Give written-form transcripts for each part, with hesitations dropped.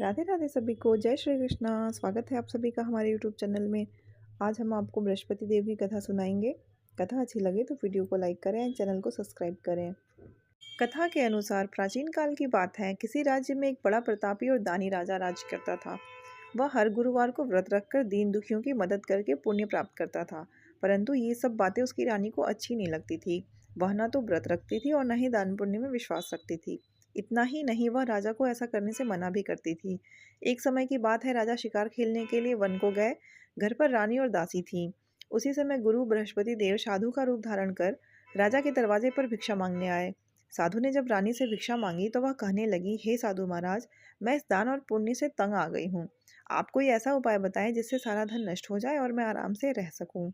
राधे राधे सभी को। जय श्री कृष्णा। स्वागत है आप सभी का हमारे यूट्यूब चैनल में। आज हम आपको बृहस्पति देव की कथा सुनाएंगे। कथा अच्छी लगे तो वीडियो को लाइक करें और चैनल को सब्सक्राइब करें। कथा के अनुसार प्राचीन काल की बात है। किसी राज्य में एक बड़ा प्रतापी और दानी राजा राज करता था। वह हर गुरुवार को व्रत रखकर दीन दुखियों की मदद करके पुण्य प्राप्त करता था। परंतु ये सब बातें उसकी रानी को अच्छी नहीं लगती थी। वह न तो व्रत रखती थी और न ही दान पुण्य में विश्वास रखती थी। इतना ही नहीं, वह राजा को ऐसा करने से मना भी करती थी। एक समय की बात है, राजा शिकार खेलने के लिए वन को गए। घर पर रानी और दासी थी। उसी समय गुरु बृहस्पति देव साधु का रूप धारण कर राजा के दरवाजे पर भिक्षा मांगने आए। साधु ने जब रानी से भिक्षा मांगी तो वह कहने लगी, हे साधु महाराज, मैं इस दान और पुण्य से तंग आ गई हूँ। आप कोई ऐसा उपाय बताएं जिससे सारा धन नष्ट हो जाए और मैं आराम से रह सकूं।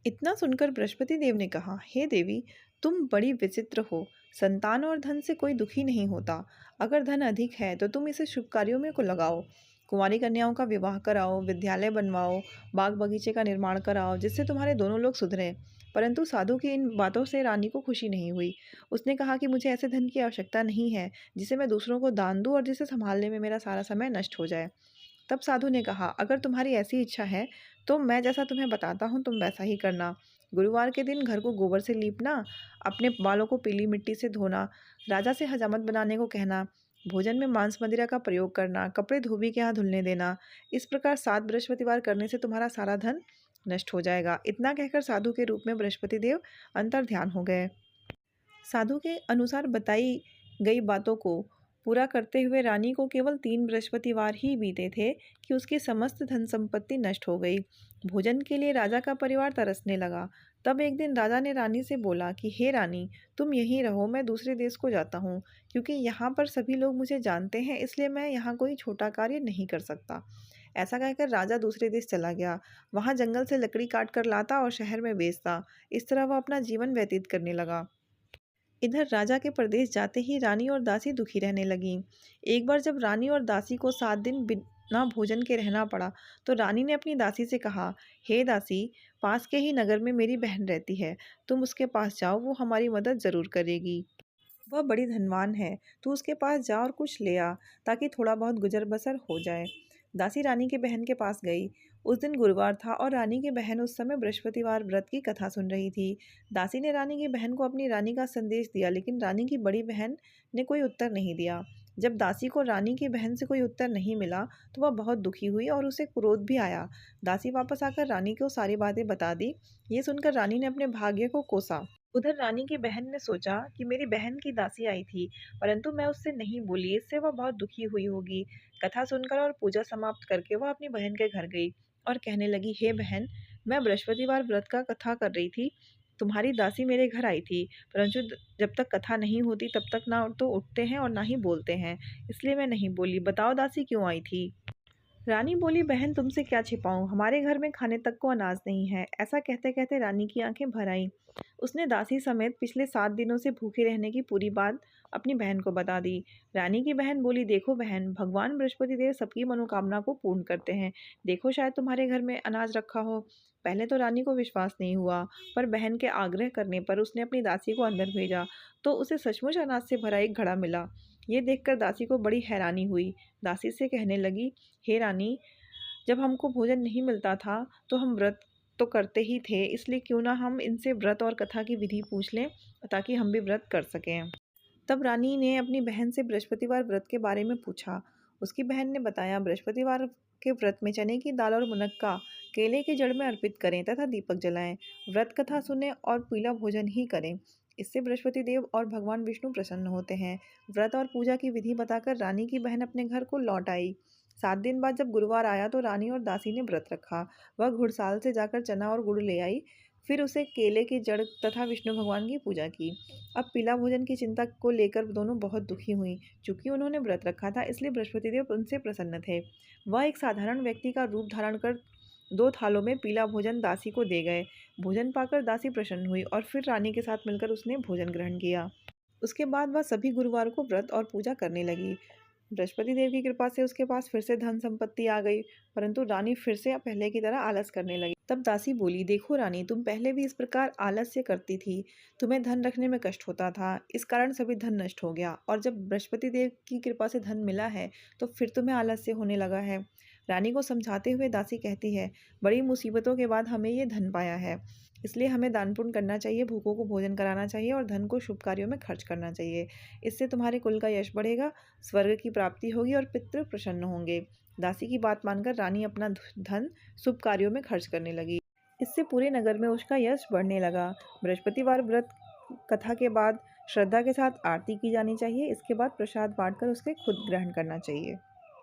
इतना सुनकर बृहस्पति देव ने कहा, हे देवी, तुम बड़ी विचित्र हो। संतान और धन से कोई दुखी नहीं होता। अगर धन अधिक है तो तुम इसे शुभ कार्यों में को लगाओ। कुंवारी कन्याओं का विवाह कराओ, विद्यालय बनवाओ, बाग बगीचे का निर्माण कराओ, जिससे तुम्हारे दोनों लोग सुधरें। परंतु साधु की इन बातों से रानी को खुशी नहीं हुई। उसने कहा कि मुझे ऐसे धन की आवश्यकता नहीं है जिसे मैं दूसरों को दान दूं और जिसे संभालने में मेरा सारा समय नष्ट हो जाए। तब साधु ने कहा, अगर तुम्हारी ऐसी इच्छा है तो मैं जैसा तुम्हें बताता हूँ तुम वैसा ही करना। गुरुवार के दिन घर को गोबर से लीपना, अपने बालों को पीली मिट्टी से धोना, राजा से हजामत बनाने को कहना, भोजन में मांस मदिरा का प्रयोग करना, कपड़े धोबी के यहाँ धुलने देना। इस प्रकार 7 बृहस्पतिवार करने से तुम्हारा सारा धन नष्ट हो जाएगा। इतना कहकर साधु के रूप में बृहस्पति देव अंतर ध्यान हो गए। साधु के अनुसार बताई गई बातों को पूरा करते हुए रानी को केवल 3 बृहस्पतिवार ही बीते थे कि उसकी समस्त धन संपत्ति नष्ट हो गई। भोजन के लिए राजा का परिवार तरसने लगा। तब एक दिन राजा ने रानी से बोला कि हे रानी, तुम यहीं रहो, मैं दूसरे देश को जाता हूँ, क्योंकि यहाँ पर सभी लोग मुझे जानते हैं, इसलिए मैं यहाँ कोई छोटा कार्य नहीं कर सकता। ऐसा कहकर राजा दूसरे देश चला गया। वहाँ जंगल से लकड़ी काट कर लाता और शहर में बेचता। इस तरह वह अपना जीवन व्यतीत करने लगा। इधर राजा के प्रदेश जाते ही रानी और दासी दुखी रहने लगीं। एक बार जब रानी और दासी को 7 दिन बिना भोजन के रहना पड़ा तो रानी ने अपनी दासी से कहा, हे दासी, पास के ही नगर में मेरी बहन रहती है, तुम उसके पास जाओ, वो हमारी मदद जरूर करेगी। वह बड़ी धनवान है, तू उसके पास जा और कुछ ले आ, ताकि थोड़ा बहुत गुजर बसर हो जाए। दासी रानी की बहन के पास गई। उस दिन गुरुवार था और रानी की बहन उस समय बृहस्पतिवार व्रत की कथा सुन रही थी। दासी ने रानी की बहन को अपनी रानी का संदेश दिया, लेकिन रानी की बड़ी बहन ने कोई उत्तर नहीं दिया। जब दासी को रानी की बहन से कोई उत्तर नहीं मिला तो वह बहुत दुखी हुई और उसे क्रोध भी आया। दासी वापस आकर रानी को सारी बातें बता दी। ये सुनकर रानी ने अपने भाग्य को कोसा। उधर रानी की बहन ने सोचा कि मेरी बहन की दासी आई थी, परंतु मैं उससे नहीं बोली, इससे वह बहुत दुखी हुई होगी। कथा सुनकर और पूजा समाप्त करके वह अपनी बहन के घर गई और कहने लगी, हे बहन, मैं बृहस्पतिवार व्रत का कथा कर रही थी। तुम्हारी दासी मेरे घर आई थी, परंतु जब तक कथा नहीं होती तब तक ना तो उठते हैं और ना ही बोलते हैं, इसलिए मैं नहीं बोली। बताओ दासी क्यों आई थी। रानी बोली, बहन, तुमसे क्या छिपाऊं, हमारे घर में खाने तक को अनाज नहीं है। ऐसा कहते कहते रानी की आंखें भर आईं। उसने दासी समेत पिछले 7 दिनों से भूखे रहने की पूरी बात अपनी बहन को बता दी। रानी की बहन बोली, देखो बहन, भगवान बृहस्पति देव सबकी मनोकामना को पूर्ण करते हैं। देखो, शायद तुम्हारे घर में अनाज रखा हो। पहले तो रानी को विश्वास नहीं हुआ, पर बहन के आग्रह करने पर उसने अपनी दासी को अंदर भेजा तो उसे सचमुच अनाज से भरा एक घड़ा मिला। ये देखकर दासी को बड़ी हैरानी हुई। दासी से कहने लगी, हे रानी, जब हमको भोजन नहीं मिलता था तो हम व्रत तो करते ही थे, इसलिए क्यों ना हम इनसे व्रत और कथा की विधि पूछ लें ताकि हम भी व्रत कर सकें। तब रानी ने अपनी बहन से बृहस्पतिवार व्रत के बारे में पूछा। उसकी बहन ने बताया, बृहस्पतिवार के व्रत में चने की दाल और मुनक्का केले के जड़ में अर्पित करें तथा दीपक जलाएं। व्रत कथा सुने और पीला भोजन ही करें। इससे बृहस्पति देव और भगवान विष्णु प्रसन्न होते हैं। व्रत और पूजा की विधि बताकर रानी की बहन अपने घर को लौट आई। 7 दिन बाद जब गुरुवार आया तो रानी और दासी ने व्रत रखा। वह घुड़साल से जाकर चना और गुड़ ले आई, फिर उसे केले की जड़ तथा विष्णु भगवान की पूजा की। अब पीला भोजन की चिंता को लेकर दोनों बहुत दुखी हुई। चूंकि उन्होंने व्रत रखा था, इसलिए बृहस्पति देव उनसे प्रसन्न थे। वह एक साधारण व्यक्ति का रूप धारण कर 2 थालों में पीला भोजन दासी को दे गए। भोजन पाकर दासी प्रसन्न हुई और फिर रानी के साथ मिलकर उसने भोजन ग्रहण किया। उसके बाद वह सभी गुरुवार को व्रत और पूजा करने लगी। बृहस्पति देव की कृपा से उसके पास फिर से धन संपत्ति आ गई, परंतु रानी फिर से पहले की तरह आलस करने लगी। तब दासी बोली, देखो रानी, तुम पहले भी इस प्रकार आलस्य करती थी, तुम्हें धन रखने में कष्ट होता था, इस कारण सभी धन नष्ट हो गया, और जब बृहस्पति देव की कृपा से धन मिला है तो फिर तुम्हें आलस्य होने लगा है। रानी को समझाते हुए दासी कहती है, बड़ी मुसीबतों के बाद हमें ये धन पाया है, इसलिए हमें दान पुण्य करना चाहिए, भूखों को भोजन कराना चाहिए और धन को शुभ कार्यों में खर्च करना चाहिए। इससे तुम्हारे कुल का यश बढ़ेगा, स्वर्ग की प्राप्ति होगी और पितृ प्रसन्न होंगे। दासी की बात मानकर रानी अपना धन शुभ कार्यों में खर्च करने लगी। इससे पूरे नगर में उसका यश बढ़ने लगा। बृहस्पतिवार व्रत कथा के बाद श्रद्धा के साथ आरती की जानी चाहिए। इसके बाद प्रसाद बांटकर उसके खुद ग्रहण करना चाहिए।